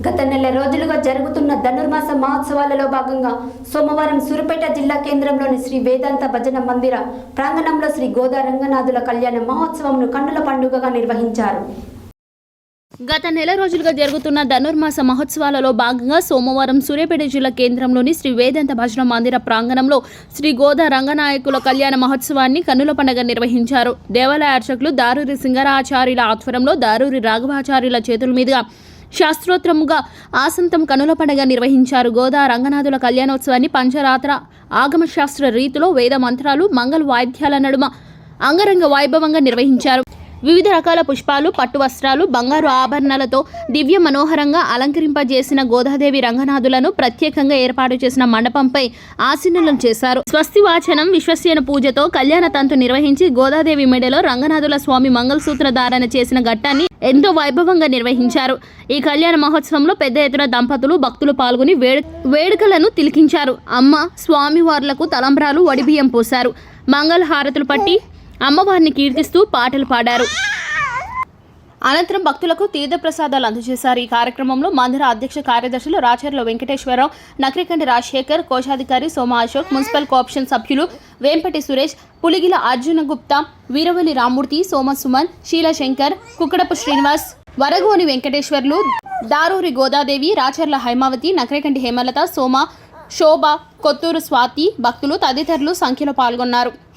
గత నెల రోజులుగా జరుగుతున్న ధనుర్మాస మహోత్సవాలలో భాగంగా సోమవారం సూర్యాపేట జిల్లా కేంద్రంలోని శ్రీ వేదాంత భజన మందిర ప్రాంగణంలో శ్రీ గోదా రంగనాథుల కళ్యాణ మహోత్సవంను కన్నుల పండుగగా నిర్వహించారు. గత నెల రోజులుగా జరుగుతున్న ధనుర్మాస మహోత్సవాలలో భాగంగా సోమవారం సూర్యాపేట జిల్లా కేంద్రంలోని శ్రీ వేదాంత భజన మందిర ప్రాంగణంలో శ్రీ గోదా రంగనాయకుల కళ్యాణ మహోత్సవాన్ని కన్నుల పండుగ నిర్వహించారు. దేవాలయ అర్చకులు దారూరి సింగరాచార్యుల ఆధ్వర్యంలో దారూరి రాఘవాచార్యుల చేతుల మీదుగా శాస్త్రోత్తరముగా ఆసంతం కనుల పండుగ నిర్వహించారు. గోదా రంగనాథుల కళ్యాణోత్సవాన్ని పంచరాత్ర ఆగమశాస్త్ర రీతిలో వేద మంత్రాలు మంగళ వాయిద్యాల నడుమ అంగరంగ వైభవంగా నిర్వహించారు. వివిధ రకాల పుష్పాలు, పట్టు వస్త్రాలు, బంగారు ఆభరణాలతో దివ్య మనోహరంగా అలంకరింపజేసిన గోదాదేవి రంగనాథులను ప్రత్యేకంగా ఏర్పాటు చేసిన మండపంపై ఆసీనులను చేశారు. స్వస్తి వాచనం విశ్వసేన పూజతో కళ్యాణ తంతు నిర్వహించి గోదాదేవి మెడలో రంగనాథుల స్వామి మంగళసూత్ర ధారణ చేసిన ఘట్టాన్ని ఎంతో వైభవంగా నిర్వహించారు. ఈ కళ్యాణ మహోత్సవంలో పెద్ద ఎత్తున దంపతులు, భక్తులు పాల్గొని వేడుకలను తిలకించారు. అమ్మ స్వామివార్లకు తలంబ్రాలు, వడిబియ్యం పోశారు. మంగళ హారతులు పట్టి అమ్మవారిని కీర్తిస్తూ పాటలు పాడారు. అనంతరం భక్తులకు తీర్థప్రసాదాలు అందజేశారు. ఈ కార్యక్రమంలో మందిర అధ్యక్ష కార్యదర్శులు రాచర్ల వెంకటేశ్వరరావు, నక్రికంటి రాజశేఖర్, కోశాధికారి సోమ అశోక్, మున్సిపల్ కోఆప్షన్ సభ్యులు వేంపటి సురేష్, పులిగిల అర్జున గుప్తా, వీరవల్లి రామూర్తి, సోమ సుమన్, శీలశంకర్, కుక్కడపు శ్రీనివాస్, వరగోని వెంకటేశ్వర్లు, దారూరి గోదాదేవి, రాచర్ల హైమావతి, నక్రికంటి హేమలత, సోమ, శోభ, కొత్తూరు స్వాతి, భక్తులు తదితరులు సంఖ్యలో పాల్గొన్నారు.